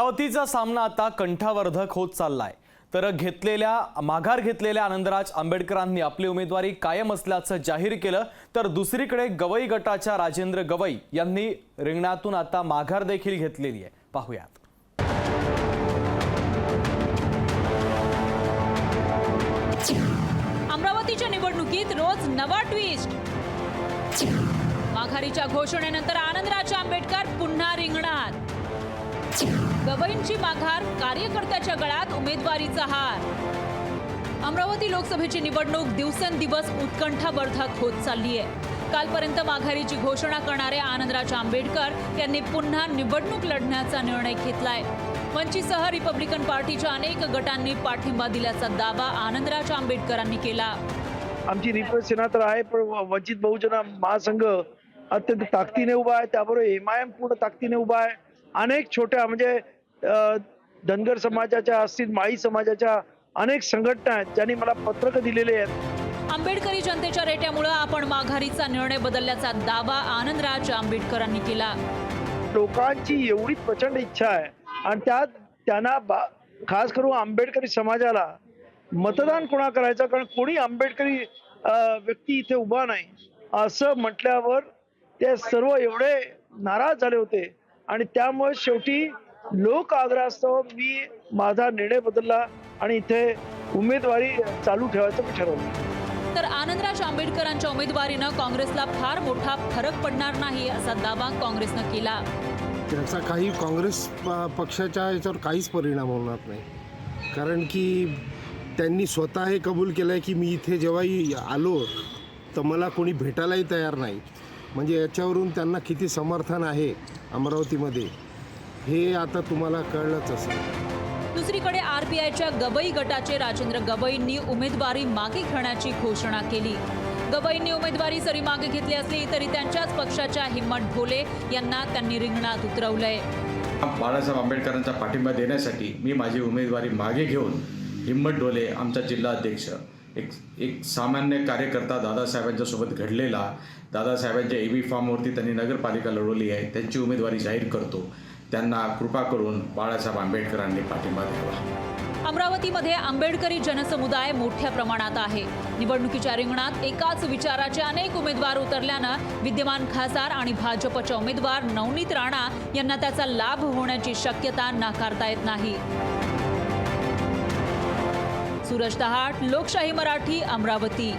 अमरावतीचा सामना आता कंठावर्धक होत चाललाय। तर माघार घेतलेल्या आनंदराज आंबेडकरांनी आपली उमेदवारी कायम असल्याचं जाहीर केलं। तर दुसरीकडे गवई गटाच्या राजेंद्र गवई यांनी रिंगणातून आता माघार देखील घेतलेली आहे। पाहूयात। अमरावतीच्या निवडणुकीत रोज नवा ट्विस्ट। माघारीच्या घोषणेनंतर आनंदराज आंबेडकर पुन्हा रिंगणात। गवईंची माघार, कार्यकर्त्याच्या गळ्यात उमेदवारीचा हार। अमरावती लोकसभेची निवडणूक दिवसेंदिवस उत्कंठावर्धक होत चालली आहे। कालपर्यंत माघारीची घोषणा करणारे आनंदराज आंबेडकर यांनी पुन्हा निवडणूक लढण्याचा निर्णय घेतलाय। वंचितसह रिपब्लिकन पार्टीच्या अनेक गटांनी पाठिंबा दिल्याचा दावा आनंदराज आंबेडकरांनी केला। आमची रिपसेना तर आहे, पण वंचित बहुजन महासंघ अत्यंत ताकदीने उभा आहे। त्याबरोबर एमआयएम पूर्ण ताकदीने उभा आहे। अनेक छोट्या म्हणजे धनगर समाजाच्या असतील, माळी समाजाच्या अनेक संघटना आहेत ज्यांनी मला पत्रक दिलेले आहेत। आंबेडकरी जनतेच्या रेट्यामुळे आपण माघारीचा निर्णय बदलल्याचा दावा आनंदराज आंबेडकरांनी केला। लोकांची एवढी प्रचंड इच्छा आहे आणि त्यात त्यांना खास करून आंबेडकरी समाजाला मतदान कोणा करायचं, कारण कोणी आंबेडकरी व्यक्ती इथे उभा नाही असं म्हटल्यावर ते सर्व एवढे नाराज झाले होते आणि त्यामुळे शेवटी लोक आग्रहास्तव मी माझा निर्णय बदलला आणि इथे उमेदवारी चालू ठेवायचं मी ठरवलं। तर आनंदराज आंबेडकरांच्या उमेदवारीनं काँग्रेसला फार मोठा फरक पडणार नाही असा दावा काँग्रेसनं केला। त्याचा काही काँग्रेस पक्षाच्या याच्यावर काहीच परिणाम होणार नाही, कारण की त्यांनी स्वतः हे कबूल केलं आहे की मी इथे जेव्हाही आलो तर मला कोणी भेटायलाही तयार नाही। म्हणजे याच्यावरून त्यांना किती समर्थन आहे अमरावतीमध्ये हे आता तुम्हाला कळलंच असेल। दुसरीकडे आरपीआयच्या गवई गटाचे राजेंद्र गवईंनी उमेदवारी मागे घेण्याची घोषणा केली। गवईंनी उमेदवारी सरी मागे घेतली असली तरी त्यांच्याच पक्षाच्या हिम्मत ढोले यांना त्यांनी रिंगणात उतरवलंय। बाळासाहेब आंबेडकरांचा पाठिंबा देण्यासाठी मी माझी उमेदवारी मागे घेऊन हिम्मत ढोले आमचा जिल्हा अध्यक्ष एक सामान्य कार्यकर्ता दादासाहेबांच्या सोबत घडलेला, दादासाहेबांच्या एबी फॉर्मवरती त्यांनी नगरपालिका लढवली आहे, त्यांची उमेदवारी जाहीर करतो। त्यांना कृपा करून बाळासाहेब आंबेडकरांनी पाठिंबा द्यावा। अमरावतीमध्ये आंबेडकरी जनसमुदाय मोठ्या प्रमाणात आहे। निवडणुकीच्या रिंगणात एकाच विचाराचे अनेक उमेदवार उतरल्यानं विद्यमान खासदार आणि भाजपच्या उमेदवार नवनीत राणा यांना त्याचा लाभ होण्याची शक्यता नाकारता येत नाही। सूरज दहाट, लोकशाही मराठी, अमरावती।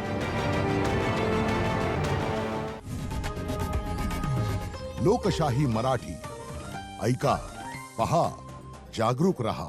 लोकशाही मराठी ऐका, पहा, जागरूक रहा।